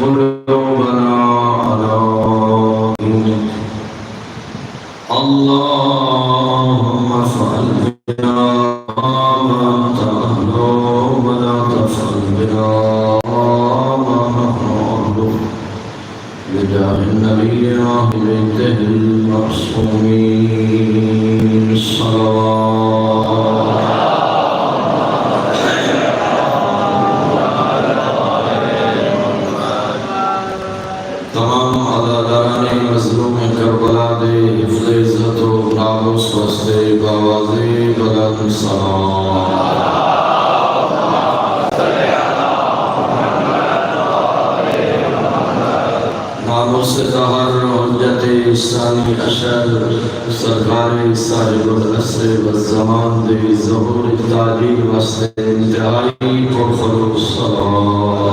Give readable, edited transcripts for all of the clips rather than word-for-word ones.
قلوبنا على دينك اللهم افعل بنا ما أنت أهله ولا تفعل بنا ما نحن أهله بجاه النبي وأهل بيته المعصومين الصلوات. تمام عزاداران مظلوم کربلا دے حفظ عزت و ناموس واسطے باوازی بلند سلام. ناموس ظہر حجت ثانی اشر سرکار صاحب العصر والزمان دے ظہور تعلیم واسطے انتہائی پرخلوص سلام.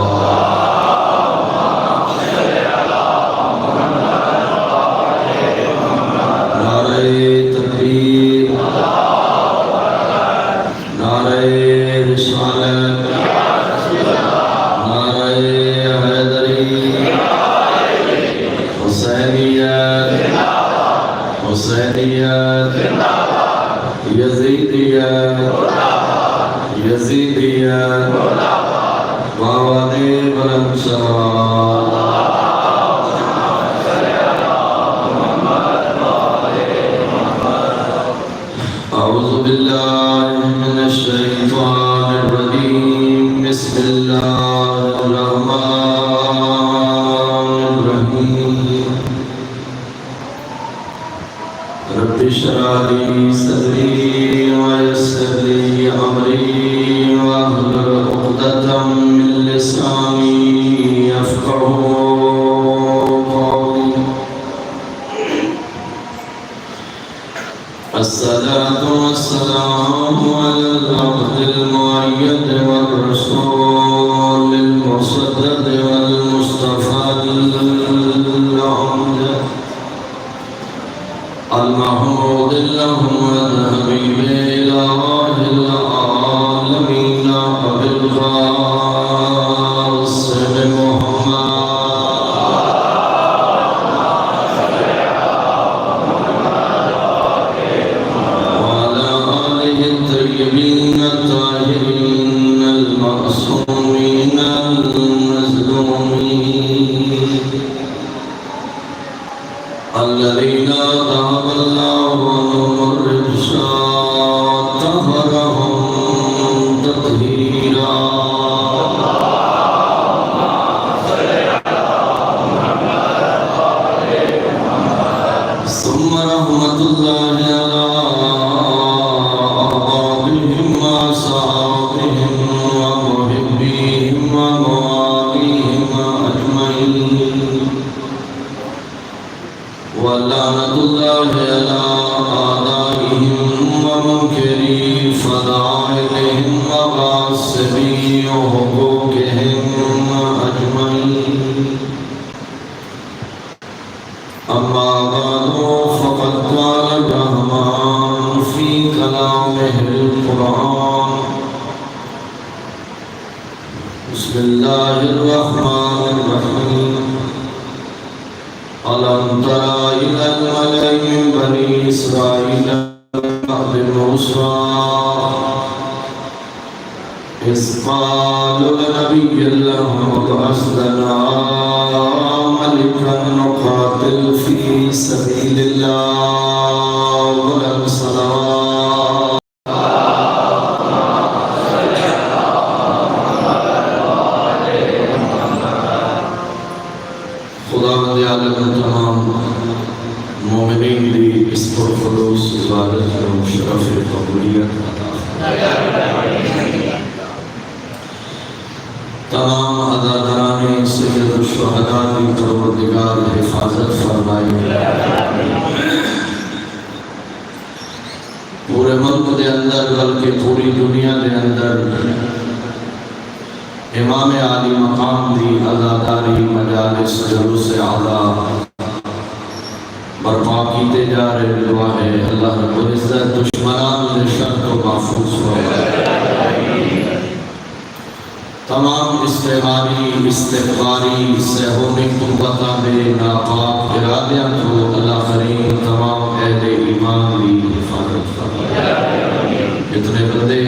تمام استعماری استغفاری سہونی قوتاں دے ناپاک ارادیاں کو اللہ کریم تمام اہل ایمان بھی حفاظت فرمائے۔ جتنے بندے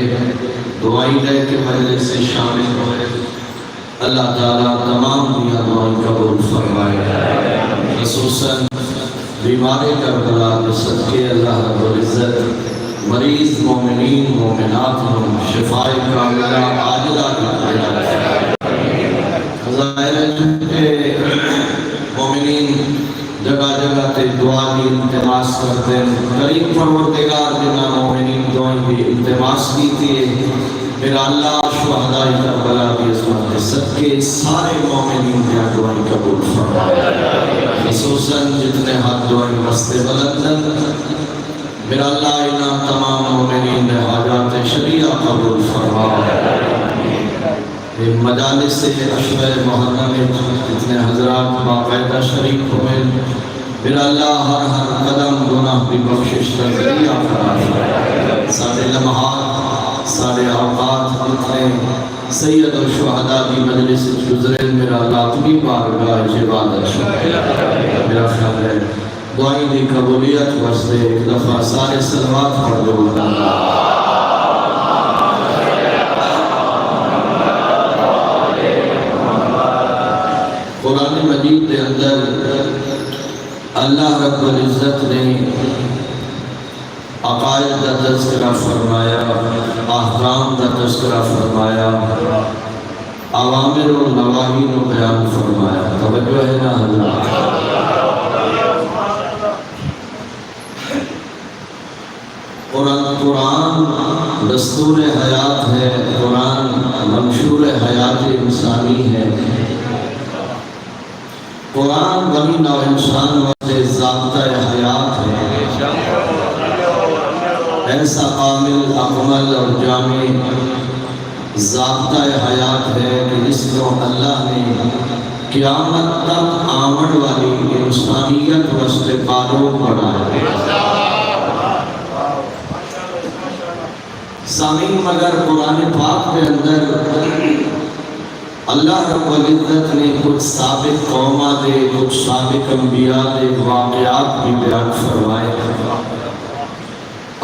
دعائی لے کے مجلس سے شامل ہوئے اللہ تعالیٰ تمام دیا دعائیں قبول فرمائے، خصوصاً بیمار کربلا کے صدقے اللہ رب العزت مریض مومنین مومنات کو شفائے کاملہ عاجلہ کی ظاہر ہے مومنین جگہ جگہ تے دعا کی التماس کرتے ہیں، کریم پروردگار جنہ مومنین دعائیں کی التماس کی تھی پھر اللہ شہداء کربلا کی عظمت کے صدقے سارے مومنین کی دعائیں قبول فرمائے، خصوصاً جتنے ہاتھ دعائیں مستے بلند میرا اللہ انہاں تمام مومنین نے حاجات شریعہ قبول فرمائے۔ مجالس عشرہ محرم میں جتنے حضرات باقاعدہ شریک ہوئے میرا اللہ ہر قدم گناہ بھی بخشش کا ذریعہ فرمائے، سارے لمحات سارے اوقات جتنے سید الشہداء کی مجلس گزرے میرا اللہ اپنی بارگاہ عبادت شکر میرا خیال ہے دعائیں دی قبولیت واسطے ایک دفعہ سارے صلوات پڑھ دو قرآن مجید کے اندر اللہ رب العزت نے عقائد کا تذکرہ فرمایا، احکام کا تذکرہ فرمایا، اوامر و نواہی کو بیان فرمایا۔ توجہ ہے نا حضرات؟ قرآن دستور حیات ہے، قرآن منشور حیات انسانی ہے، قرآن بنی نوع انسان واسطے ضابطہ حیات ہے، ایسا کامل اکمل اور جامع ضابطہ حیات ہے کہ جس کو اللہ نے قیامت تک آمد والی انسانیت واسطے قانون بنایا۔ سامعین مگر قرآن پاک کے اندر اللہ رب العزت نے کچھ سابق قومہ دے کچھ سابق انبیاء دے واقعات بھی بیان فرمائے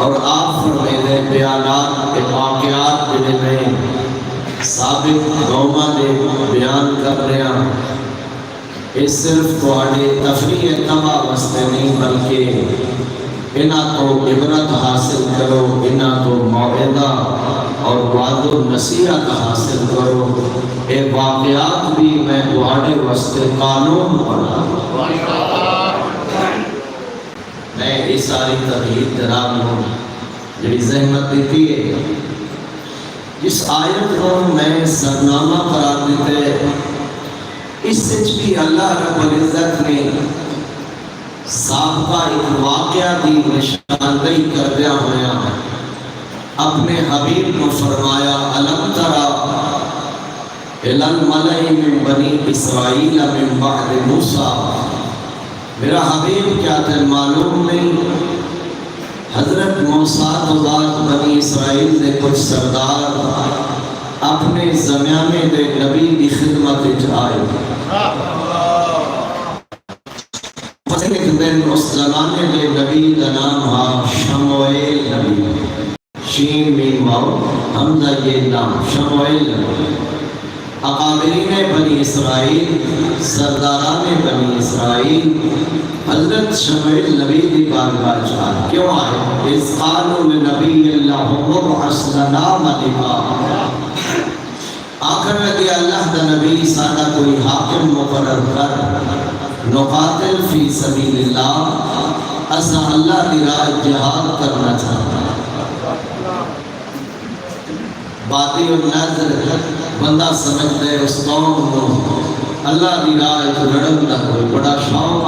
اور آپ فرمائے دے بیانات کے واقعات جنہیں میں سابق قومہ دے بیان کر رہے ہیں اس صرف تواڈے تفریح تباہ واسطے نہیں بلکہ انہاں تو عبرت حاصل کرو، انہاں تو موعظہ اور وعظ و نصیحت حاصل کرو۔ اے واقعات بھی میں تواڈے واسطے قانون بنا میں اس ساری تقریر جناب ہوں جڑی زحمت دیتی ہے اس آیت کو میں سرنامہ قرار دیتے اس سچ بھی اللہ رب العزت نے سابقہ ایک واقعہ دی نشاندہی کردیا ہویا اپنے حبیب کو فرمایا الم ترى الى الملأ من بنی اسرائیل من بعد موسیٰ، میرا حبیب کیا تے معلوم نہیں حضرت موسیٰ تو بعد بنی اسرائیل دے کچھ سردار اپنے زمیانے دے نبی دی خدمت آئے اس زمانے دے نبی کا نام ہا شموئیل نبی، شین میم واو حمزہ یہ نام شموئیل نبی، اقابرین بنی اسرائیل سرداران بنی اسرائیل حضرت شموئیل نبی دی بارگاہ چاہ کیوں آئے؟ اذ قالوا لنبی اللہ مبعث لنا ملکا، آخر لگے اللہ دا نبی سادہ کوئی حاکم مقرر کر نقاتل فی سبیل اللہ اسا اللہ دی راہ جہاد کرنا چاہتا باطی و نظر بندہ سمجھتے ہے اس قوم کو اللہ دی راہ لڑن نہ کوئی بڑا شوق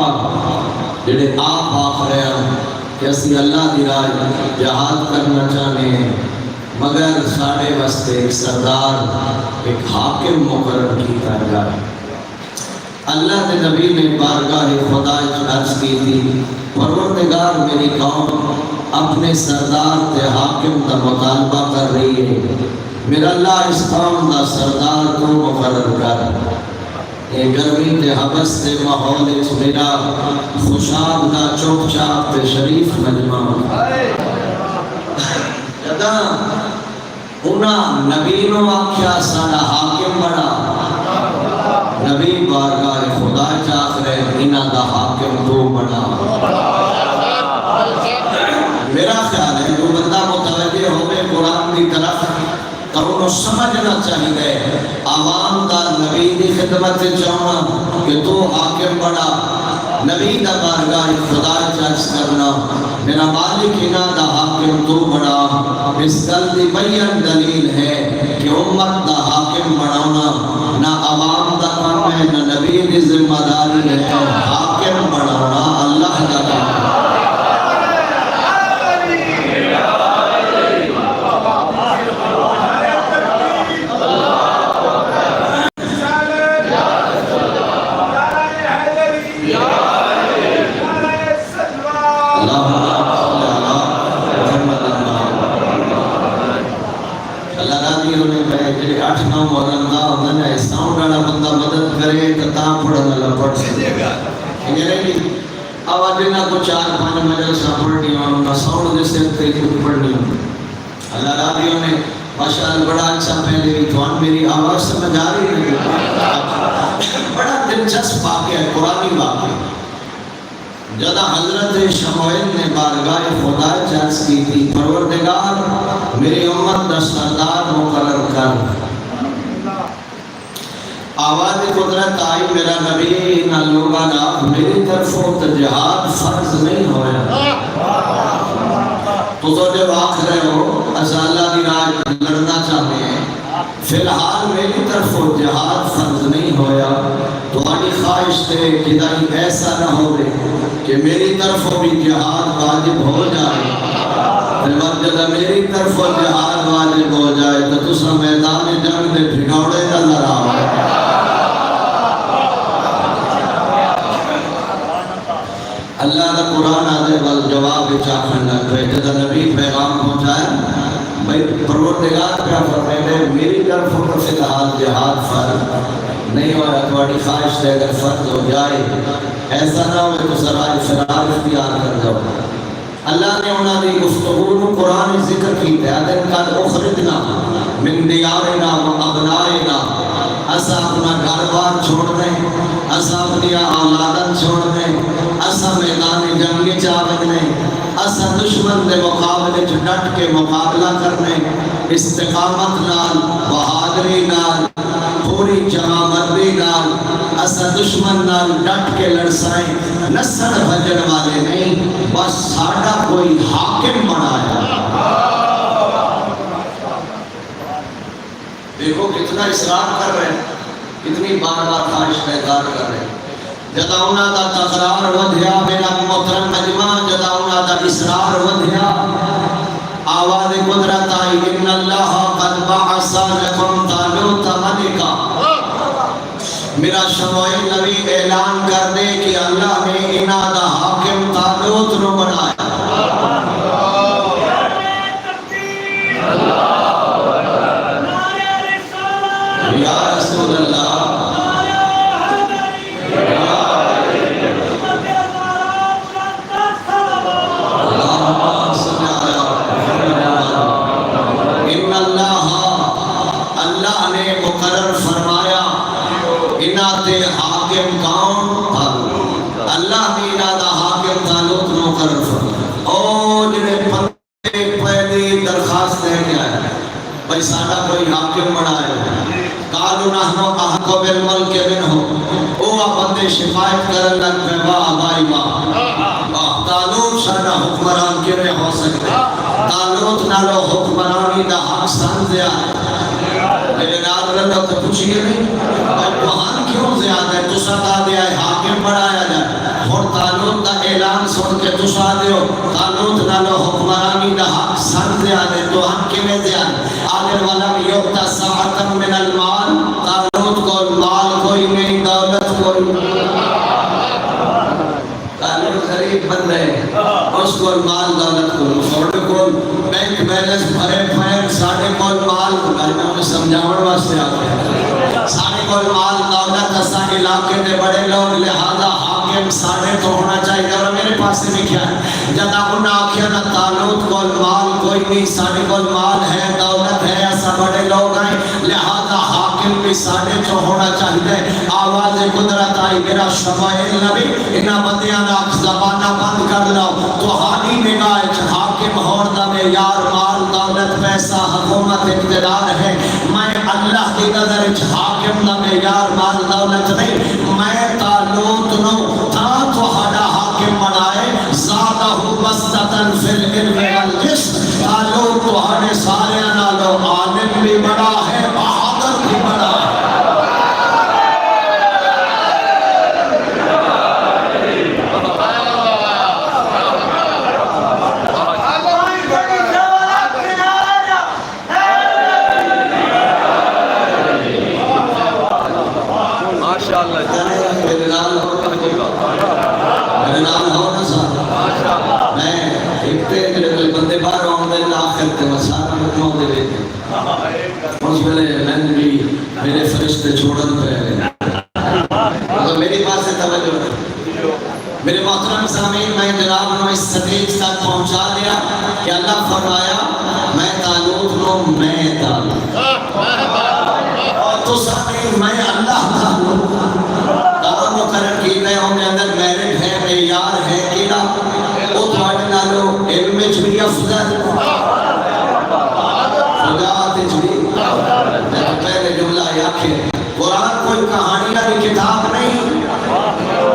جڑے آپ آخ رہے ہیں کہ اسی اللہ دی راہ جہاد کرنا چاہنے ہیں مگر ساڑھے واسطے ایک سردار ایک حاکم مقرر کی ترگاہ اللہ کے نبی نے بارگاہ خدا عرض کی تھی پروردگار میری قوم اپنے سردار تے حاکم کا مطالبہ کر رہی ہے میرا اللہ اس قوم دا سردار تو مقرر کر یہ گرمی تے حبس تے ماحول اس میرا خوشاب دا چوک چاپ تے شریف مجمع جدا انہاں نبی نو آکھیا ساڈا حاکم بڑا نبی بارگاہ خدا چاکرے انہاں دا حاکم تو بڑا میرا خیال ہے جو بندہ متوجہ ہوئے قرآن کی طرف تو انہوں سمجھنا چاہیے عوام دا نبی دی خدمت چاہنا کہ تو حاکم بڑا نبی دا بارگاہ خدا چاچ کرنا میرا مالک انہاں دا حاکم تو بڑا اس گل دی بین دلیل ہے کہ امت دا حاکم بڑھانا نہ عوام دا کام ہے نہ نبی دی ذمہ داری ہے حاکم بڑھانا اللہ دا کام ہے بڑا اچھا پہلے توان میری آواز سمجھ آ رہی ہے بڑا دلچسپ واقعہ ہے قرآنی واقعہ جدا حضرت شموئیل نے بارگاہ خدا چرچ کی تھی پروردگار میری امت دا سردار مقرر کر آواز قدرت آئی میرا نبی نہ لوگا نا میری طرفوں تو جہاد فرض نہیں ہویا تو جب آخ رہے ہو اللہ دی راہ لڑنا چاہتے ہیں فی الحال میری طرف جہاد فرض نہیں ہویا تو آنی خواہش تے کدائی ایسا نہ ہو دے کہ میری طرف بھی جہاد واجب ہو جائے جب میری طرف جہاد واجب ہو جائے تو تسا میدان جنگ دے بھگوڑے نظر آئے اللہ دا قرآن آدھے بل جواب چاکھن لگ پہ جدہ نبی پیغام پہنچایا بھئی پروردگار کیا فرمائے میری طرف پر فی الحال جہاد فرض نہیں ہوا تمہاری خواہش سے اگر فرض ہو جائے ایسا نہ ہوئے تو سرائے فرار اختیار کر جاؤ اللہ نے انہاں دی گفتگو قرآن ذکر کی تیادن قد اخرجنا من دیارنا و ابنائنا اسا اپنا گھر بار چھوڑ دیں اسا اپنی اولادن چھوڑ دیں اسا میدان جنگی چاہنے اسا دشمن دے مقابلے ڈٹ کے مقابلہ کرنے استقامت نال بہادری نال پوری جمع مردی نال اسا دشمن نال ڈٹ کے لڑسائیں نسل بھجن والے نہیں بس ساڑھا کوئی حاکم بنایا دیکھو کتنا اصرار کر رہے ہیں کتنی بار بار خواہش پیدار کر رہے ہیں جدا انہاں دا تقرار ودھیا میرا محترم مجمع جدا انہاں دا اصرار ودھیا آواز قدرت آئی ان اللہ قد بعث لکم طالوت ملکا میرا شموئیل نبی اعلان کر دے کہ اللہ نے انہاں دا حاکم طالوت نو بنایا یا رسول اللہ اللہ نے مقرر فرمایا انہاں حاکم کون اللہ نے انہاں دا حاکم طالوت مقرر فرمایا او جنہیں پہلی درخواست ہے کیا ہے بھائی ساڑھا کوئی حاکم بنائے قالوا نحن احق بالملک منه او بندے شفاعت کرن لگ پہ واہ بھائی واہ طالوت ساڑھا حکمران کیویں ہو سکتے طالوت نالو حکمرانی دا حق سان زیادہ میرے نال رہتا تو پوچھئے نہیں وہاں کیوں زیادہ ہے تسا تا دیا ہے حاکم بنایا جائے اور طالوت دا اعلان سن کے تسا دیو طالوت نالو حکمرانی دا حق سان زیادہ ہے تو ہم کیویں زیادہ آگر والا یوکتا ساعتا من المال طالوت کو مال کوئی نہیں دولت کوئی طالوت غریب بندے اس کو مال دولت کو سوڑے کو بینک بیلنس بھرے پھائیں ساڑھے کول مال میں سمجھاؤں واسطے آتے ساڑھے کول مال دولت اسا علاقے دے بڑے لوگ لہذا حاکم ساڑھے تو ہونا چاہیے اور میرے پاس سے بھی کیا ہے جدا انہا آکھیا نہ تالوت کول مال کوئی نہیں ساڑھے کول مال ہے دولت ہے ایسا بڑے لوگ ہیں لہذا حاکم بھی ساڑھے تو ہونا چاہیے آواز قدرت آئی میرا شمائل نبی انہا بدیانا زبانہ بند کر لو تو حالی نگاہ حاکم ہوردہ میں یار مال دولت پیسہ حکومت اقتدار ہے میں اللہ کی نظر حاکم نہ میں یار مال دولت نہیں میں تالوت نو تھا تو ہڑا حاکم بنائے زیادہ بستتاً فی العلم والجسم تالوت تو ہڑے سارے نالو عالم بھی بڑا ہے بہادر بھی بڑا ہے میرے فرشتے چھوڑن پہ میری بات سے توجہ میرے محترم سامعین میں جناب نے اس سٹیج تک پہنچا دیا کہ اللہ فرمایا میں تالوت نو میں تالوت اور تو سامعین میں اللہ تالوت داروں مقرر کی گئے ہوں کے اندر میرٹ ہے معیار ہے کیڑا وہ تھوڑے نالو علم بھی افضل خداعت بھی پہلے جملہ یاکھے قرآن کوئی کہانیاں کی کتاب نہیں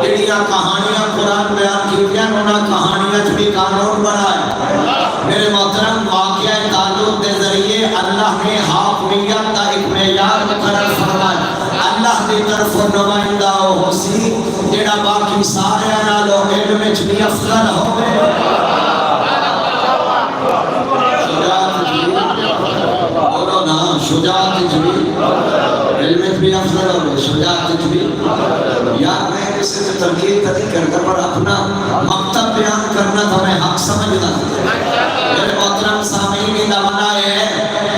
جڑیاں کہانیاں قرآن بیان کی گیا انہاں کہانیاں بھی قانون بنائے میرے محترم واقعہ تالوت دے ذریعے اللہ نے حاکمیت کا ایک معیار مقرر فرمایا اللہ کی طرف نمائندہ ہو سی جڑا باقی سارے نالو علم وچ بھی افضل ہوئے شجاعت جبی علمت بھی افضل ہوگا شجاعت جبی یار میں کسی سے ترکیب نہیں کرتا پر اپنا مکتب بیان کرنا تو میں حق سمجھنا میرے محترم سامعین کا منع ہے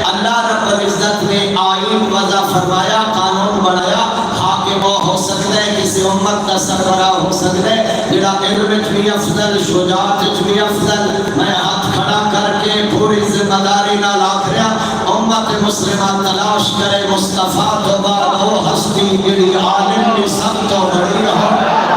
اللہ رب العزت نے آئین وضع فرمایا قانون بنایا حاکم ہو سکتا ہے کسی امت کا سربراہ ہو سکتا ہے جڑا علمت بھی افضل شجاعت بھی افضل میں ہاتھ کھڑا کر کے پوری ذمہ داری نہ لاکھریا امت مسلمہ تلاش کرے مصطفیٰ تو بعد وہ ہستی جڑی عالم بھی سب تو بڑی رہا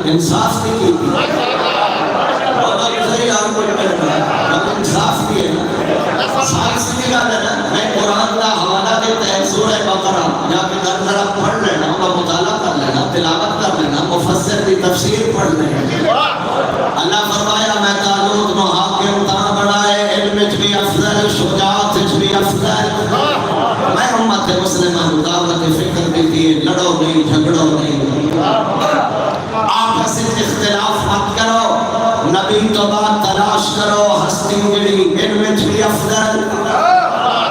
انصاف نہیں کی انصاف کی ہے سائنس کی گل ہے نا میں قرآن کا حوالہ دیتا ہے سورہ بقرہ جا کے در ذرا پڑھ لینا ان کا مطالعہ کر لینا تلاوت کر لینا مفسر کی تفسیر پڑھ لینا اللہ فرمایا میں تالوت نو حاکم تا بڑھائے علم بھی افضل شجاعت بھی افضل میں امت مسلمہ دعوت فکر بھی دیے لڑو نہیں جھگڑو نہیں آپس اختلاف مت کرو نبی تو بات تلاش کرو ہستی جڑی علم بھی افضل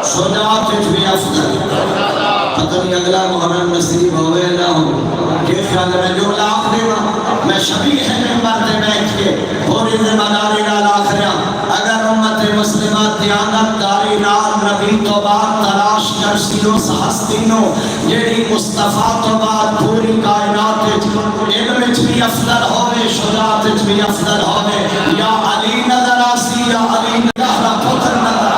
شجاعت بھی افضل پتہ نہیں اگلا محرم نصیب ہوئے نہ ہو کہ خیال میں جو لاکھ دیوا میں شبیح ممبر دے بیٹھ کے پوری ذمہ داری نال آخریا اگر امت مسلمہ دیانت داری نال نبی تو بات تلاش کر سیو ہستی نو جڑی مصطفیٰ تو بات پوری کائنات علم بھی افضل ہوئے شجاعت بھی افضل ہوئے یا علی نظر آسی یا علی نظر پتر نظر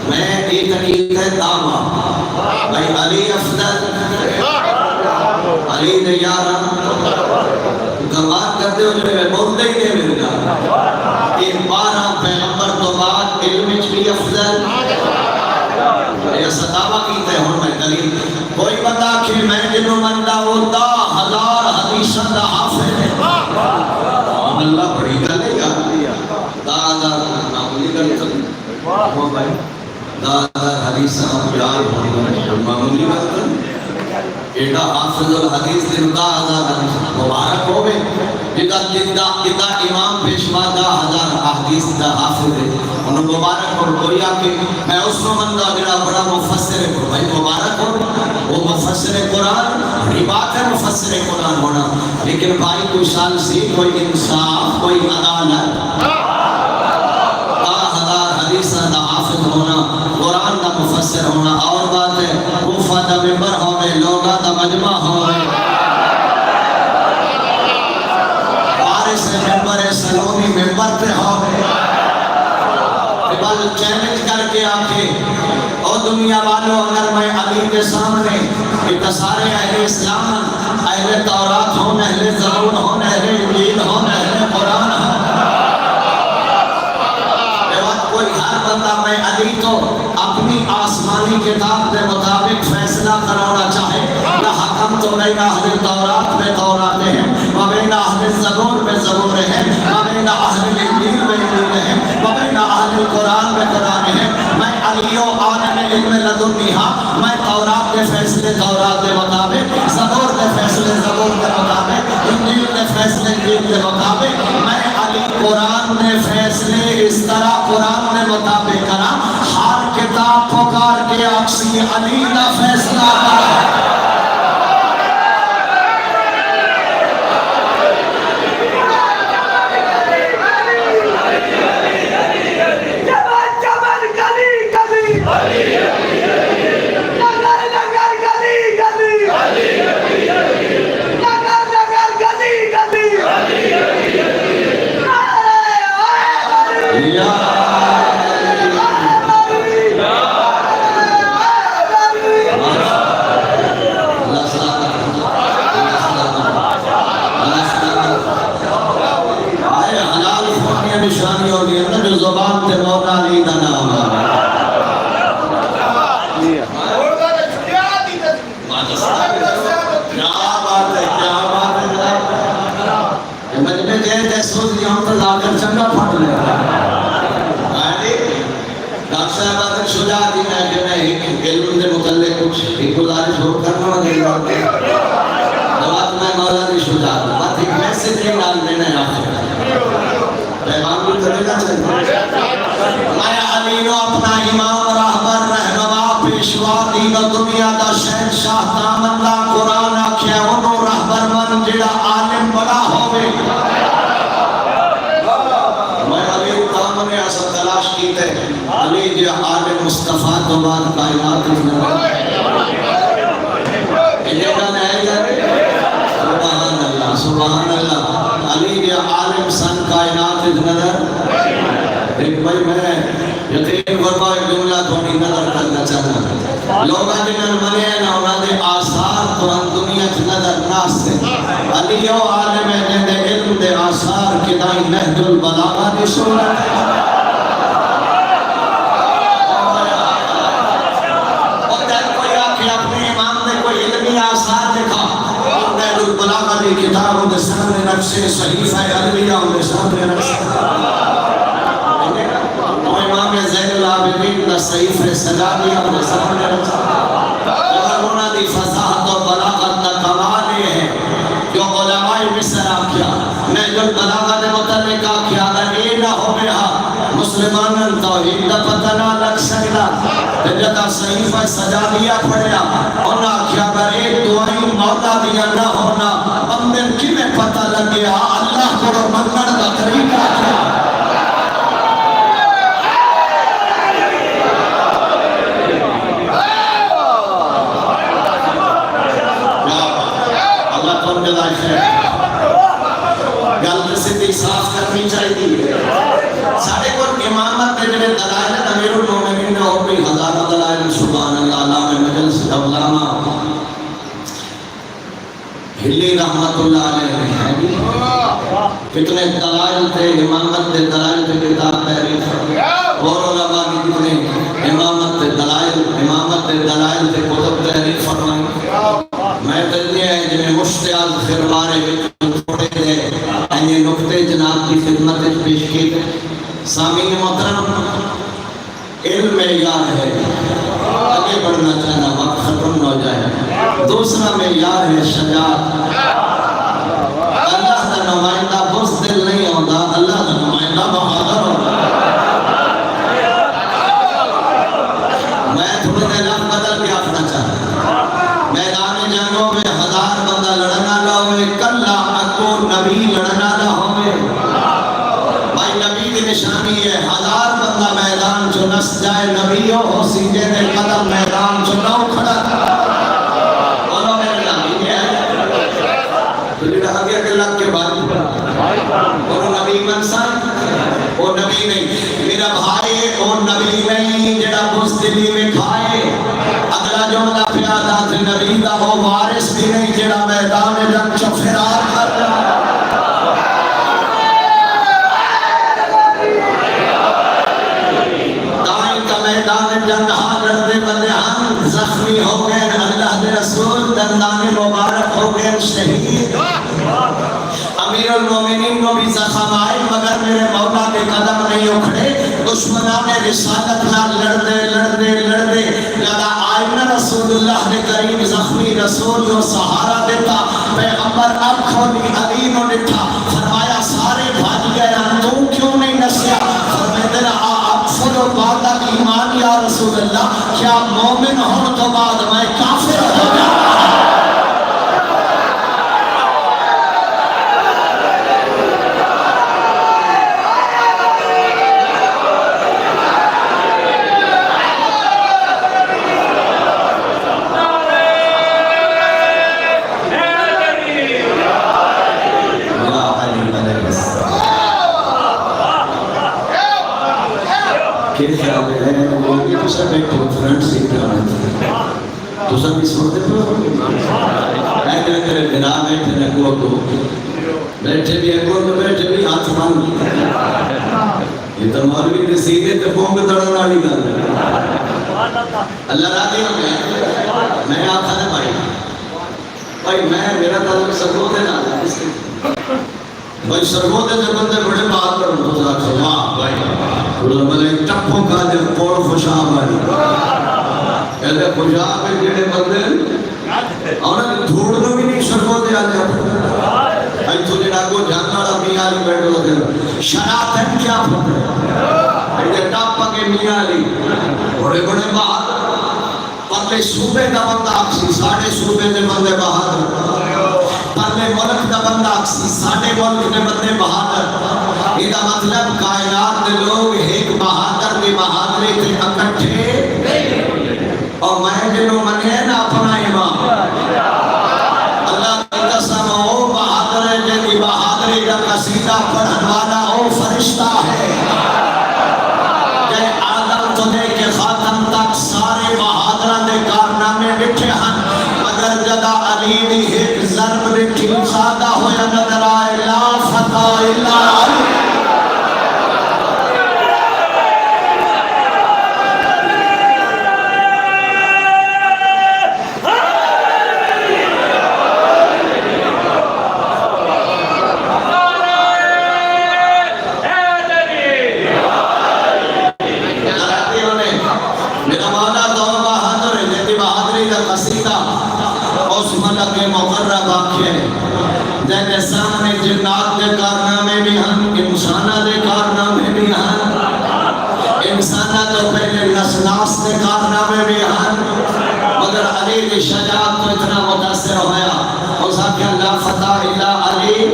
میں یارا گوار کرتے ہو جو بولتے ہی نہیں ملنا یہ 12 پیغمبر تو بعد علم بھی افضل یہ صدابہ کیتے ہیں میں دلیل کوئی بتا کہ میں جنہوں مندہ ہوتا 1000 حدیثہ دا حافظ ہے اللہ بڑی گلے گا 10,000 معمولی گلے گا 10,000 حدیثہ یار معمولی گلے ایڈا حافظ الحدیث دن 10,000 حدیث مبارک ہو گئے جتا امام پیشوا 10,000 حدیث دا حافظ ہے انہوں مبارک اور کوئی آکے میں اس کو مندہ جڑا بڑا مفسر ہے بھائی مبارک ہو وہ مفسر قرآن بڑی بات ہے مفسر قرآن ہونا لیکن بھائی کوئی سال سی کوئی انصاف کوئی عدالت 10,000 حدیث دا حافظ ہونا قرآن دا مفسر ہونا اور بات ہے کوفہ دا ممبر ہوئے لوگا دا مجمع ہوئے پارس ممبر سلونی ممبر پہ ہوئے بل چیلنج کر کے آکے او دنیا والوں اگر میں علی کے سامنے اتنا سارے اہل اسلام اہل تورات ہوں اہل زبور ہوں اہل انجیل ہوں اہل قرآن ہوں کوئی ہر بندہ میں علی تو اپنی آسمانی کتاب کے مطابق فیصلہ کرانا چاہے نہ حکم تو بین اہل تورات میں تورات ہیں وبین اہل زبور میں زبور ہیں وبین اہل انجیل میں انجیل ہیں وبین اہل قرآن میں قرآن ہیں میں علی و عالم علم لدنی ہاں میں تورات کے فیصلے تورات کے مطابق زبور کے فیصلے زبور کے مطابق انجیل کے فیصلے انجیل کے مطابق میں علی قرآن نے فیصلے اس طرح قرآن نے مطابق کرا ہر کتاب پکار کے اکسی علی کا فیصلہ کرا مصطفیٰ تو بعد کائنات سبحان اللہ سبحان اللہ علی کے عالم سن کائنات نظر ایک بھائی میں یقین فرما ایک جملہ تھوڑی نظر کرنا چاہتا لوگا جنہاں منے ہیں نا انہاں دے آثار تو ہم دنیا کی نظر ناس سے علی و عالم ہے جنہاں علم دے آثار کتائی نہج البلاغہ دی صورت ہے کتابوں کے سامنے نقشے صحیفہ علویہ کے سامنے نقشے امام زین العابدین کا صحیفہ سجادیہ کے سامنے نقشے اور انہوں نے فصاحت و بلاغت کا کمال یہ ہے جو علماء مصر آکھیا نہج البلاغہ نے متعلق آکھیا اگر یہ نہ ہو گیا مسلمان توحید کا پتہ نہ لگ سکتا جگہ صحیفہ سجادیہ پڑھیا انہوں نے آکھیا اگر ایک دعائی مولا دیا نہ ہونا بندن کی میں پتہ لگیا اللہ کو منگڑ کا طریقہ کیا اللہ تو ان کے لائف ہے غلط سے بھی صاف کرنی چاہیے ساڑھے کو امامت دے جنہیں دلائل امیر المومنین نے اور بھی ہزارہ دلائل سبحان اللہ علامہ مجلس علامہ ہلی رحمت اللہ علیہ ہے جی کتنے دلائل تھے امامت کے دلائل تھے کتاب تحریر اور علماء کی کتنے امامت کے دلائل تھے کتب تحریر فرمائیں میں دلنی ہے جنہیں مشتعال خربارے چھوڑے تھے یہ نقطے جناب کی خدمت پیش کی سامعین محترم علم معیار ہے آگے بڑھنا چاہنا وقت ختم نہ ہو جائے دوسرا معیار ہے شجاعت اللہ کا نمائندہ بزدل نہیں ہوتا اللہ کا نمائندہ بہادر ہوتا میں تھوڑے دیر لفظ بدل کے آخنا چاہتا میدان جنگوں میں 1000 بندہ لڑنا نہ ہوئے کلا اکو نبی لڑنا نہ ہوئے بھائی نبی کی نشانی ہے 1000 بندہ میدان جو نس جائے نبی ہو سیدھے نے قدم میدان جو نہ کھڑا بولو میرے نبی ہے تو جڑا آگے کے لگ کے بات اور نبی منسا وہ نبی نہیں میرا بھائی وہ نبی نہیں جڑا بزدلی میں کھائے اگلا جملہ پیادا تھے نبی دا وہ وارث بھی نہیں جڑا میدان جنگ چو فرار کر میدان جنگ ہاں لڑتے بندے ہم زخمی ہو گئے اللہ دے رسول دندان مبارک ہو گئے شہید امیر المومنین کو بھی زخم آئے مگر میرے مولا کے قدم نہیں اکھڑے دشمنان رسالت نہ لڑتے لگا آئینہ رسول اللہ نے کریم زخمی رسول کو سہارا دیتا پیغمبر اب کھولی علی نے ڈٹھا فرمایا سارے بھاگ گئے تو کیوں نہیں نسیا فرمایا رہا و بعد ایمان یا رسول اللہ کیا مومن ہون تو بعد میں کافر ہو جاؤں فرنٹ سیٹ تو سب اس وقت میرے بنا بیٹھے نکو تو بیٹھے بھی اگو تو بیٹھے بھی ہاتھ مانگ یہ تو مولوی نے سیدھے تے پونگ دڑن والی گل اللہ راضی ہو گیا میں آخا نے بھائی میں میرا تعلق سرگودے نہ بھائی سرگودے سے بندے بڑے بات کروں تو ذرا واہ بھائی بلے ٹپوں کا جب پوڑ خوشاب آئی کہتے خوشاب میں جڑے بندے اور دھوڑنا بھی نہیں سرگودے آ جاتا آئی تو جڑا کو جاننا رہا میاں علی بیٹھو دے شراتن کیا پھر ایڈے ٹاپا کے میاں علی بڑے بڑے بات پرلے صوبے دا بندہ اکسی ساڑھے صوبے دے بندے بہادر پرلے ملک دا بندہ اکسی ساڑھے ملک دے بندے بہادر یہ دا مطلب کائنات دے لوگ ایک بہادر دی بہادری تے اکٹھے اور میں جنہوں منی ہے نا اپنا امام اللہ کی قسم او بہادر ہے جنہی بہادری کا قصیدہ پڑھن والا او فرشتہ ہے کہ آدم تو دے کے خاتم تک سارے بہادران دے کارنامے بٹھے ہن مگر جگہ علی بھی ایک ضرب بٹھی سادہ ہویا نظر آئے لا فتح الا علی سامنے جنات دے کارنامے بھی ہم انسانہ دے کارنامے بھی ہم انسانہ تو پہلے نسناس دے کارنامے بھی ہم مگر علی کی شجاعت تو اتنا متاثر ہویا اور ساکھیں لا فتح الا علی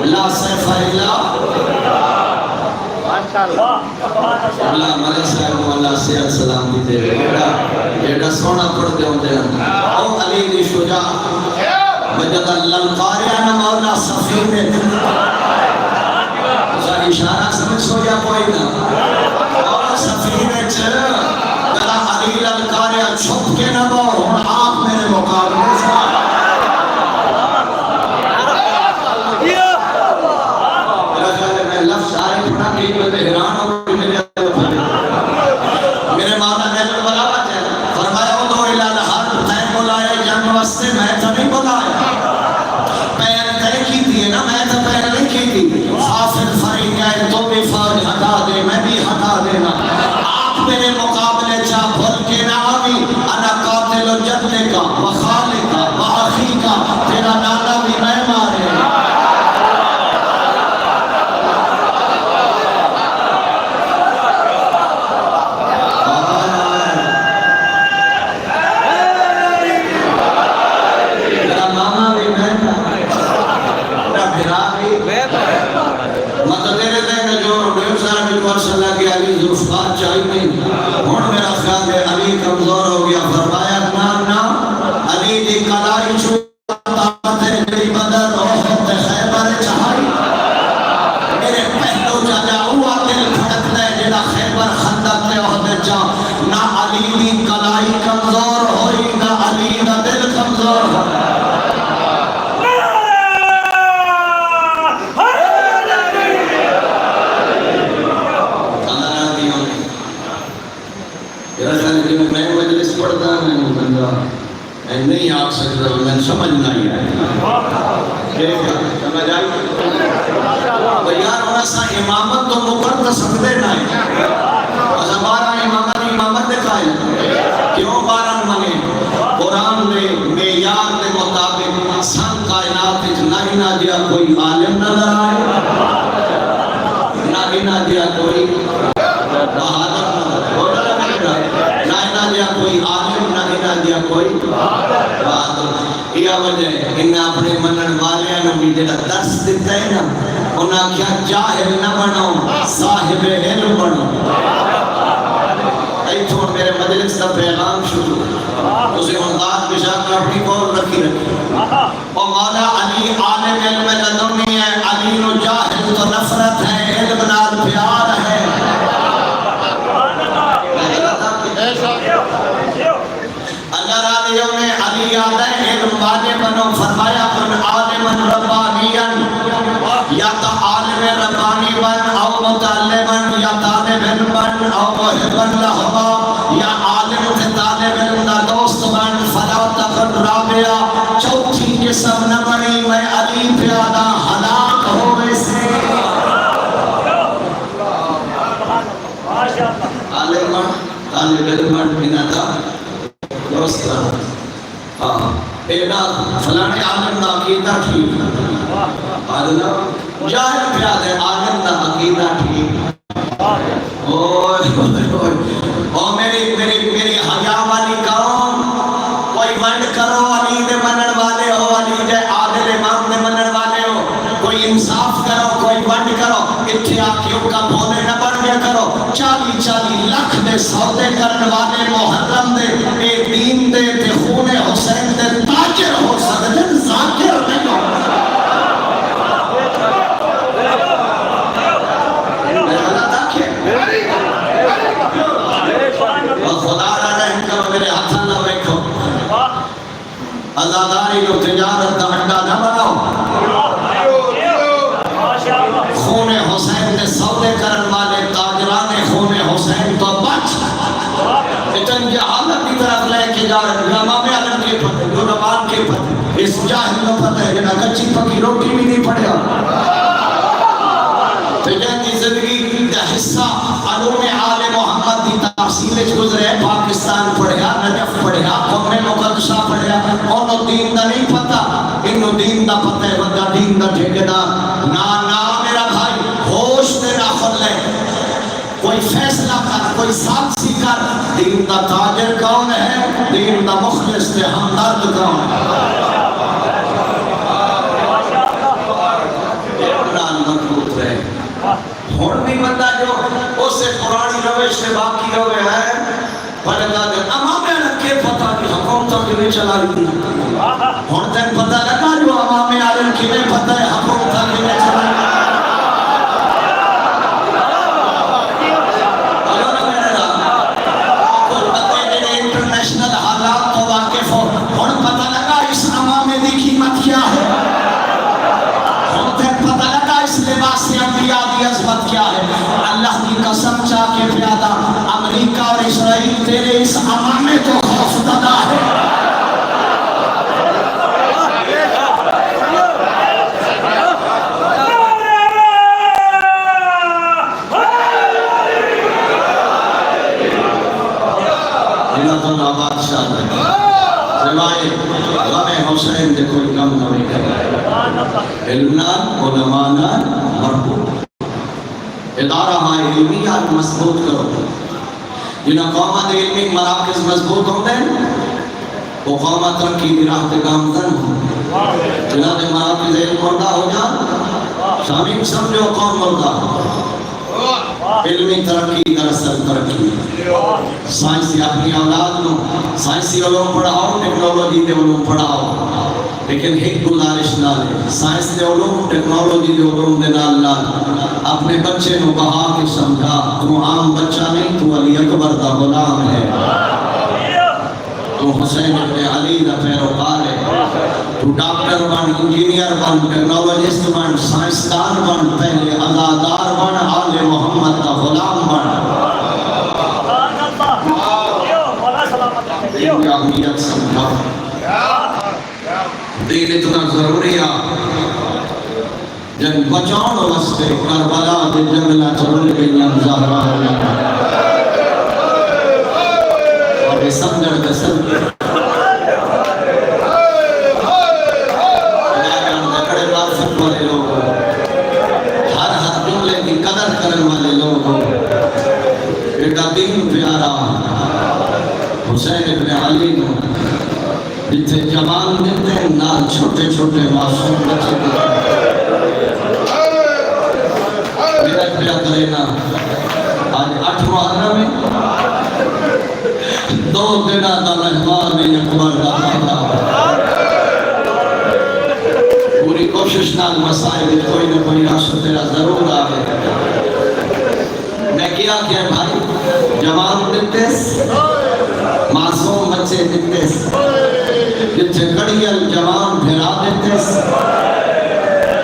لا سیف الا اللہ ملک صاحب و اللہ صحت سلام دی دے جیڑا سونا پڑھ دے ہوتے ہیں او علی دی شجاعت وجد للقاریان مولا سفینے اشارہ سمجھ سو یا کوئی نہ مولا سفینے چھے گلا علی للقاریان چھپ کے نہ بہو آپ میرے مقابلے سے دینا آپ میرے مقابلے چاہ بھول کے نہ آوی انا قاتل جدنے کا وخالے کا وآخی کا تیرا نانا بھی میں مارے چاہیے ہون میرا خیال ہے علی کمزور ہو گیا فرمایا نا علی دی کلائی چھوٹا تیرے گری بدر روحت خیبر چاہائی میرے پہلو جاجا ہوا دل پھڑک لے جیڑا خیبر خندق لے عہد جا نہ علی دی کلائی کمزور ہوئی نہ علی دا دل کمزور ہوئی میں مجلس پڑھتا میں بندہ نہیں آگ سکتا میں سمجھنا ہی ہے سمجھ آئی تو یار ہونا سا امامت تو مقرد سکتے نہیں اچھا 12 امامت دکھائے کیوں 12 منے قرآن میں معیار کے مطابق سن کائنات نہ دیا کوئی عالم نظر آئے نہ دیا کوئی بہادر نہ دیا کوئی عالم نہ دیا کوئی بہادر یہ وجہ ہے انہیں اپنے منن والے نے بھی جڑا درس دیتا ہے نا انہاں کیا جاہل نہ بنو صاحب علم بنو ایتھوں میرے مجلس کا پیغام شروع اسے انداز بشاک اپنی قول رکھی اور مولا علی عالم علم لدنی ہے علی نو جاہل تو نفرت ہے علم نال پیار ہے اللہ راضیوں نے علی آدھے علم والے بنو فرمایا کن عالمن ربانین یا تا عالم ربانی بن او متعلمن یا طالبن بن او محبن لہما یا عالم تھے طالبن دا دوست بن فلا تقن رابعہ چوتھی قسم نہ بنی میں علی پیادہ ہلاک ہوئے سے عالمن طالبن بنا تھا درست ایڈا فلانے عالم دا عقیدہ ٹھیک جاہل پیاد ہے عالم دا عقیدہ ٹھیک اور میری حیاء والی قوم کوئی ونڈ کرو علی دے منن والے ہو علی دے عادل امام دے منن والے ہو کوئی انصاف کرو کوئی ونڈ کرو اتھے آکیوں کا بھولے نہ بڑھ گیا کرو 40 لاکھ دے سودے کرن والے محرم دے اے دین دے تے خون حسین دے تاجر ہو سکتے ذاکر نہیں ہو خدا را رحم کرو میرے ہاتھاں نہ بیٹھو ازاداری کو تجارت دا اڈا نہ بناؤ خون حسین دے سودے کرن والے تاجران خون حسین تو بچ اتن جہالت کی طرف لے کے جا رہے ہیں امام علم کے پتہ جو ربان کے پتہ اس جاہل کو پتہ ہے جنہا کچی پکی روٹی بھی نہیں پڑھیا تجھے زندگی دا حصہ علوم آل محمد دی تحصیل گزرے پاکستان پڑھیا نجف پڑھیا قوم مقدسہ پڑھیا انہوں دین دا نہیں پتہ انہوں دین دا پتہ ہے ودا دین دا ٹھیکدار نا میرا بھائی ہوش دے ناخن لے کوئی فیصلہ کر کوئی سالسی کر دین دا تاجر کون ہے دین دا مخلص تے ہمدرد کون ہے قرآن مضبوط رہے ہون بھی بندہ جو اس سے قرآنی روش سے باقی ہوئے ہیں پڑھتا دے امام علم کے پتہ کہ حکومتوں کے لیے چلا رہی تھی ہون تک پتہ لگا جو امام علم کی میں پتہ ہے حکومتوں کے لیے چلا رہی تھی انٹرنیشنل حالات تو واقف ہو ہون پتہ لگا اس امام دی قیمت کیا ہے ہون تک پتہ لگا اس لباس انبیاء دی عظمت کیا ہے اللہ کی قسم چاہ کے پیادہ امریکہ اور اسرائیل تیرے اس امامے کو خوف دادا ہے وطن آباد شاہ سوائے غم حسین دے کوئی کم نہ کرے علمنا علمانا مربوط ادارہ علمیات مضبوط کرو جنہاں قومت علمی مراکز مضبوط ہوتے ہیں وہ قومت ترقی کی راہ پہ گامزن ہو جنہاں دے مراکز علم مردہ ہو جا شامین سمجھو قوم مردہ علمی ترقی کا اثر ترقی سائنسی اپنی اولاد نو سائنسی علوم پڑھاؤ ٹیکنالوجی دے علوم پڑھاؤ لیکن ایک گزارش نہ لے سائنس دے علوم ٹیکنالوجی دے علوم دے نال اپنے بچے نو بہا کے سمجھا تو عام بچہ نہیں تو علی اکبر دا غلام ہے تو حسین ابن علی دا پیروکار ہے تو ڈاکٹر بن انجینئر بن ٹیکنالوجسٹ بن سائنسدان بن پہلے عزادار بن آل محمد دا غلام بن دین کی اہمیت سمجھا دین اتنا ضروری ہے جن بچاؤں واسطے کربلا دے جنگلہ چلنے گئیاں زہرا اور یہ سمجھڑ کے سمجھڑ بڑے معرفت والے لوگ ہر جملے کی قدر کرنے والے لوگ ایک دین پیارا حسین ابن علی کو جتھے جوان دیتے ہیں نال چھوٹے چھوٹے معصوم بچے میرا کیا کرے نا آج 8 محرم میں 2 دنہ دا مہمان اکبر دا خطا پوری کوشش نال مسائل کوئی نہ کوئی راستہ تیرا ضرور آگے میں کیا بھائی جوان دیتے معصوم بچے دیتے جتھے کڑیل جوان بھیرا دیتے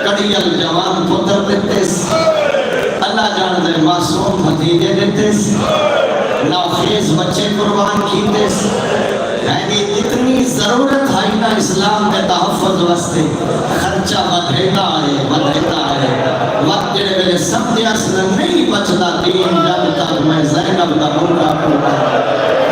کڑیل جوان پتر دیتے اللہ جان دے معصوم بھتیجے دیتے ناخیز بچے قربان کیتے یعنی اتنی ضرورت ہے نا اسلام کے تحفظ واسطے خرچہ بدھیتا ہے وقت جڑے میرے سمجھے اصل نہیں بچتا دین جب تک میں زینب دا منگا کرتا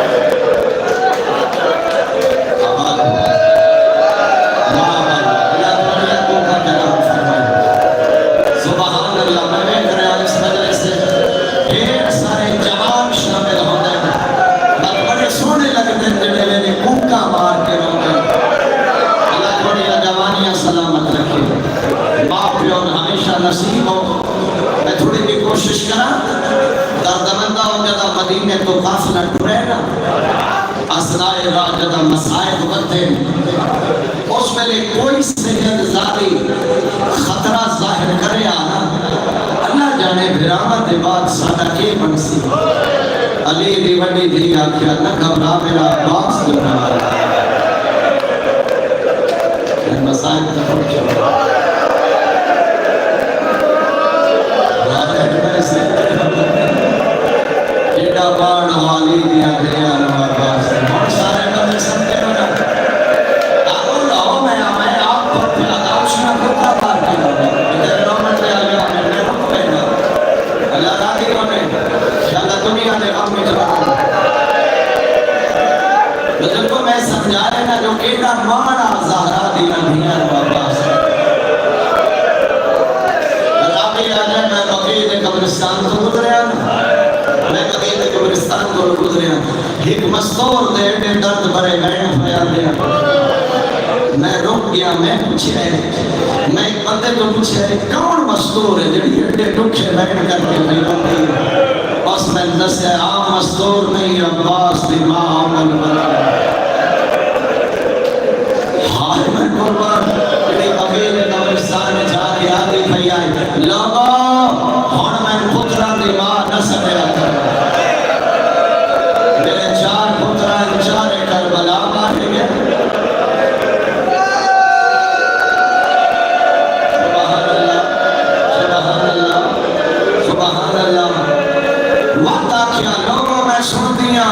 نصیب ہو میں تھوڑی بھی کوشش کرا دردمندہ ہو جدا مدینے تو قافلہ ٹرے نا اسرائے راہ جدا مسائب بتے اس میں لے کوئی سید زادی خطرہ ظاہر کرے آنا اللہ جانے بھرامت بعد سادہ کے بنسی علی دی وڈی دی آکھیا نہ گھبرا میرا باکس دنا مسائب تک چلا ایڈا بان والی دیا گیا نواز بہت سارے بندے سمجھے ہونا آگو لاؤ میں آپ کو اداؤشنا کتا پار کی ادھر رومن لے آگیا میں نے رکھ پہنا اللہ راضی ہونے شاید دنیا نے غم میں جبا لیکن کو میں سمجھائے نا جو ایڈا مانا زہرا دیا دیا نواز میں بقید قبرستان کو گزریا میں بقید قبرستان کو گزریا ایک مستور دے ایڈے درد بڑے گئے ہویا دیا میں رک گیا میں پوچھے میں ایک بندے کو پوچھے کون مستور ہے جڑی ایڈے ٹکشے لگن کر کے نہیں بندی اس میں دسے عام مستور نہیں عباس دی ماں عمل بنا ہائے میں قربان جڑی بقید قبرستان میں جا کے آگے بھئی آئے لوگوں ہون میں پترہ دی ماں نہ سکیا کر میرے 4 پترہ 4 کربلا مارے گئے سبحان اللہ سبحان اللہ سبحان اللہ وقت آکھیا لوگوں میں سن دیاں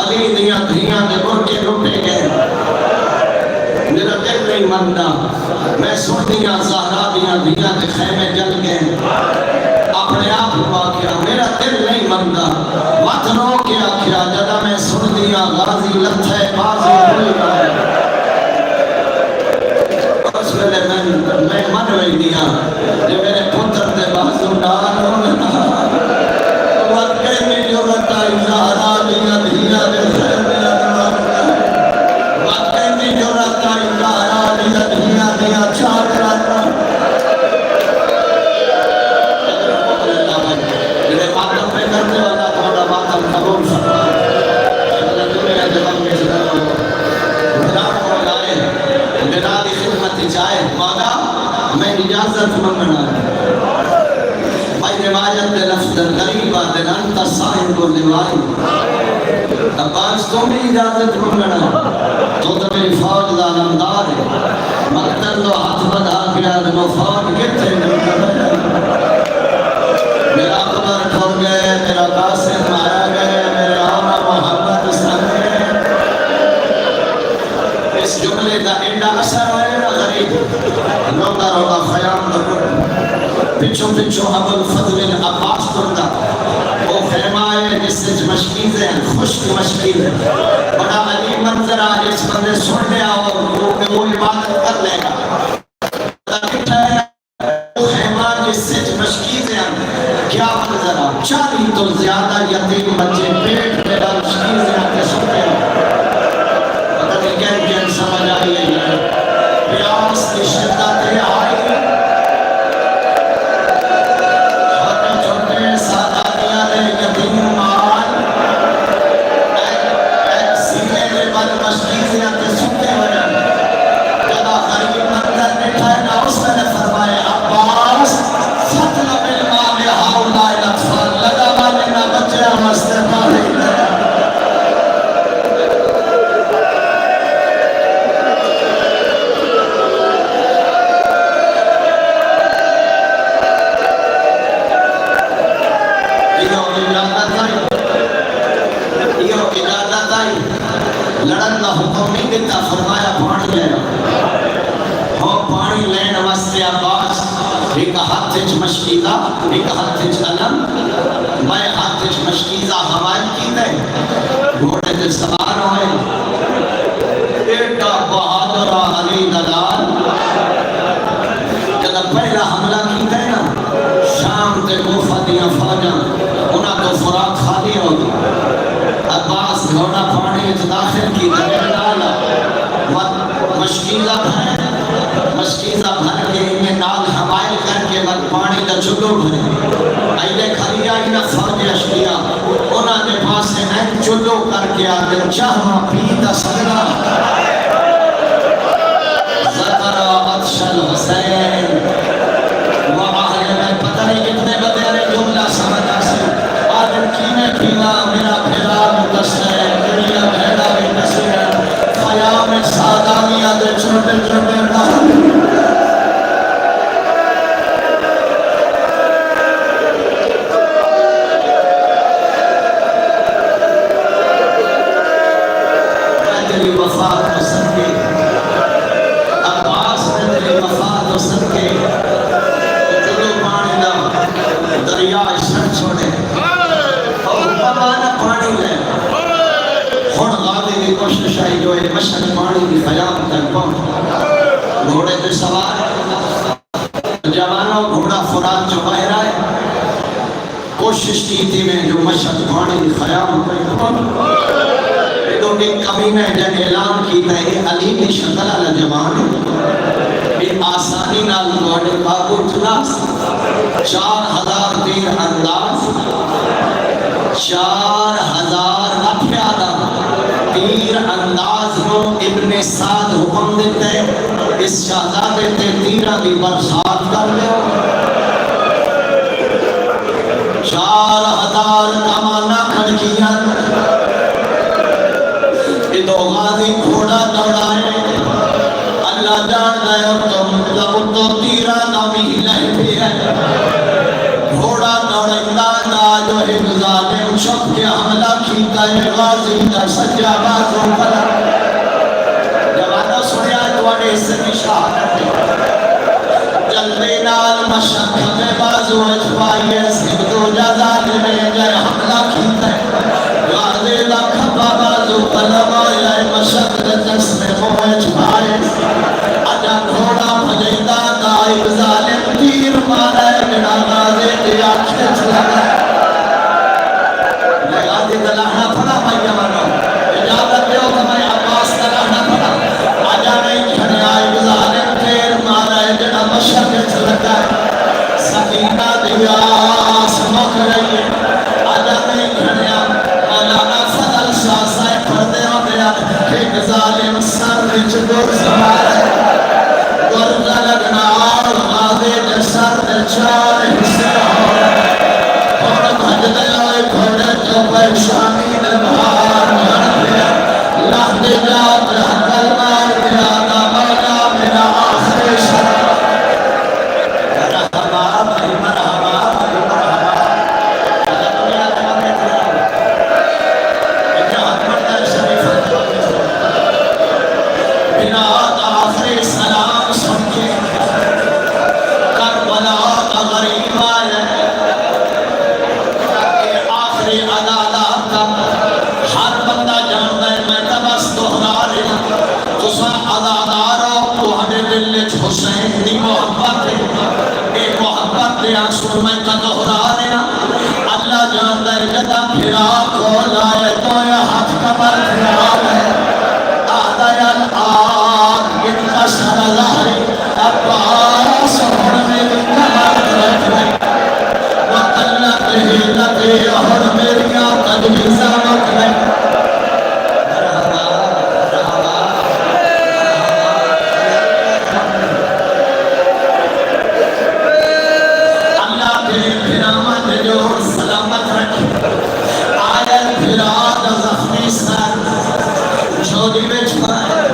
علی دیاں دھیاں دے برکے لٹے گئے میرا دل نہیں مننا میں سن دیاں زہرا دیاں دیاں کے خیمے جل گئے اپنے آپ کو آکھیا میرا دل نہیں مننا وقت رو کے آکھیا آکھیا جدا میں سن دیا غازی لتھے بازی ہوئی گئے اس ویلے میں من ہوئی دیا جو میرے پتر دے بازو ڈال ہونا وقت کہنی جو رتا ازارا لیا دھیا دے خیر دیا وقت کہنی جو رتا ازارا لیا دھیا دیا چاک رتا میرے ماتم پہ کرتے والا تھوڑا ماتم قبول فرما اللہ دنیا جبم کے صدر ہو گرام کو لائے گناہ دی خدمت چاہے مولا میں اجازت منگنا بھائی روایت دے لفظ در قریبہ دن انتا صاحب کو لوائی عباس تو بھی اجازت منگنا تو تو میری فوج دا نمدار ہے مقتل دو ہاتھ بدا گیا دنو فوج کتے میرا قدر کھو گئے میرا قاسم مارا گئے میرے آنا محمد سنگے اس جملے دا انڈا اثر ہوئے نا غریب روڑا روڑا خیام دکھو پچھو پچھو ابو الفضل عباس کرتا وہ خیمہ ہے جس سے مشکیز ہیں خشک مشکیز ہیں بڑا علی منظر آج اس بندے سن لیا اور وہ عبادت کر لے گا وہ خیمہ جس سے مشکیز ہیں کیا منظر آ چالی تو زیادہ یتیم بچے پیٹ میں مشکیز ہیں کہ سنتے ہیں پتہ نہیں کہن سمجھ آئی ہے پیاس کی شدت آئی چھوٹے چھوٹے سادانیاں نے یتیم مال ایک سینے میں بل مشکیزیاں کے سنتے ہوئے جدا غریب منظر نٹھا ہے نا اس میں نے فرمائے عباس فتل بالمال حولا الاطفال لگا والے نا بچے ہمستے پاہے لڑن کا حکم نہیں دیتا فرمایا پانی لینا ہو پانی لین واسطے عباس ایک ہاتھ مشکیزہ ایک ہاتھ علم میں ہاتھ مشکیزہ حوائل کی دے گھوڑے دے سوار ہوئے ایٹا بہادر علی دلال جب پہلا حملہ کی دے نا شام تے کوفہ دیا فوجاں انہاں تو فراق خالی ہوگی عباس گھوڑا پانی داخل کی دے ڈالا مشکیزہ بھر کے انہیں نال حوائل کر کے وقت پانی دا چلو بھرے ایلے کھری آئی نا فوج اشکیا انہاں نے پاسے نین چلو کر کے آگے چاہاں پیتا سگنا ذکر عطشل حسین وآہل میں پتہ نہیں کتنے بدیرے جملہ سمجھ آسے آدم کینے پینا میرا پھیلا مدسے دنیا بھیڑا بھی نسیر خیام سادانیاں دے چھوٹے چھوٹے نام میں تیری وفات کو سنگے عباس میں تیری وفات کو سنگے جلو پانی دا دریا شر چھوڑے اور پمانا پانی لے خون غادی کی کوشش آئی جو ہے مشہد پانی کی خیام تک پہنچ گھوڑے پہ سوار جوانوں گھوڑا فرات جو باہر آئے کوشش کی تھی میں جو مشہد پانی کی خیام تک پہنچ تو کہ کمی میں جن اعلان کی تھے علی کی شکل علی جوان ان آسانی نال گھوڑے قابو چلاس 4000 تیر انداز 4000 اپیادہ تیر انداز نو ابن سعد حکم دیتے اس شہزادے تے تیرہ دی برسات کر لے 4000 کمانہ کھڑکیاں یہ دو غازی گھوڑا دوڑائے اللہ جان گئے اور تم لب تو تیرہ نامی لہ بھی ہے گھوڑا دوڑندہ نا جو ایک ظالم چھپ کے حملہ کیتا ہے غازی در سجا بازوں پر جوانا سنیا دوڑے اس سے شہادت جلدی نال مشک میں بازو اجبائی ہے سب دو جزال میں جائے حملہ کیتا ہے غازی دی آنکھیں چلا گئے میں آدھی دلانا پڑا بھائی ہمارا اجازت دیو کہ میں عباس دلانا پڑا آجا نہیں کھنے آئی ظالم تیر مارا ہے جڑا بشر کے چلا گئے سکینہ دیا سمک رہی ہے آجا نہیں کھنے آئی مولانا فضل شاہ صاحب پردے ہو گیا کہ ظالم سر وچ گر سمارا ہے گردہ لگنا اور غادے جسر چار حصے ہو اور بھجدے ہوئے گھوڑے تو پریشانی نبھار مار دیا لہدے جات حقل مار دیا نا مولا میرا آخر شرح مرحبا بھائی مرحبا بھائی مرحبا دنیا کا بیٹھا اجاد مردہ شریف بنا آخر سلام سن کے کربلا کا غریب آیا کہ آخری عدالت کا ہر بندہ جانتا ہے میں تبس دہرا رہا تسا عداداروں تو ہمیں دلچ حسین دی محبت ہے اے محبت دے آنسو میں کا دہرا رہا اللہ جانتا ہے جدا پھرا کو لائے تو یہ ہاتھ کمر پھرا ہے آدھایا الآن ان کا سر ظاہری عباس اور میری کمر رکھ رہی وقلت ہیلتے اور میری تجویزہ رکھ رہی اللہ تیرے پھرامت جو سلامت رکھ آیت پھراد زخمی سر چھوڑی بچ پائے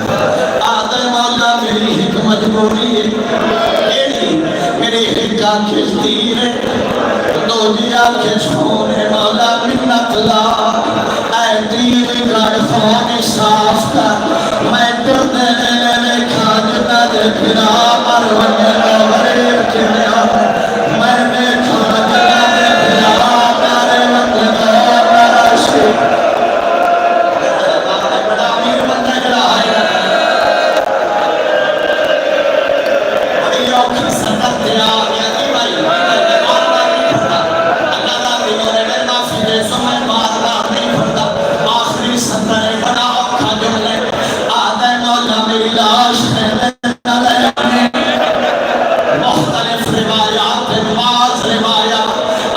آدھے مولا میری حکمت بولی ہے میری حکمت کھلتی ہے دو دیا کے چھوڑے مولا منت لا اے دین گھر خون صاف کر میں درد میں کھاجتا دے پھرا مرون غریب کنیا میں کھاجتا دے پھرا مارے مطلب مرشی بڑا امیر بندہ جڑا آئے بڑی اوکھی سنت دیا گیا بھائی آخری سطر بڑا اوکھا جملے آدھے مولا میری لاش ہے مختلف روایات بعض روایات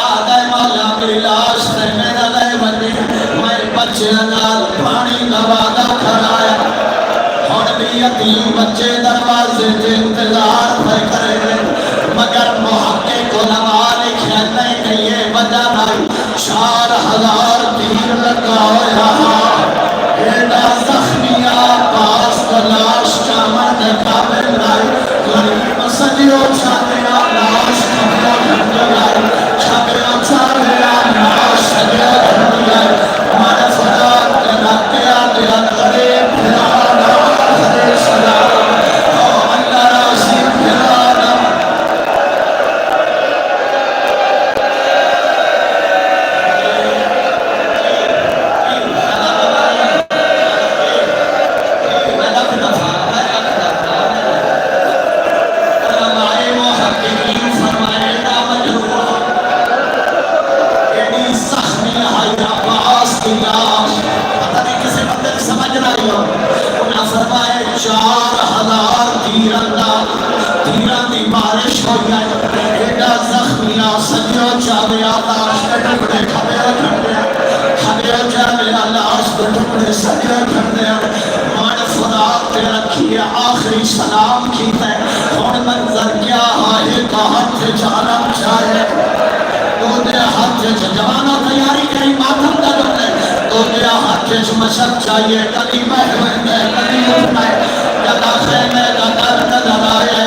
آدھے مولا میری لاش ہے میرا لے بندی میں بچے نال پانی نوادہ کھڑایا اور بھی یتیم بچے دروازے کے انتظار پہ کرے گے مگر محقق علماء لکھے نہیں یہ وجہ نہیں 4000 تیر لگا ہویا ایڈا زخمیہ پاس تلاش کا مرد کامل لائی غریب سجیو چھاگیا لاش کمو جھنڈ لائی چھاگیا چھاگیا لاش سجیو جھنڈ لائی ہمارے خدا کے رکھیا دیا غریب پھرانا خدر سلام اللہ راسی پھرانا فرمائے 4000 تیران دی بارش ہو گئی ایڈا زخمیہ سجیو چاویا لاش کے ٹکڑے کھبیو کھڑیا کھبیو چاویا لاش کے ٹکڑے سجیو کھڑیا مان خدا تے رکھیے آخری سلام کیتا ہے اور منظر کیا ہے کا ہاتھ چالم چاہے تو دے ہاتھ جوانا تیاری کری ماتم دا جملے تو دے ہاتھ مشک چاہیے کلی میں ہوئے کلی اٹھائے جدا خیمے کا درد لگائے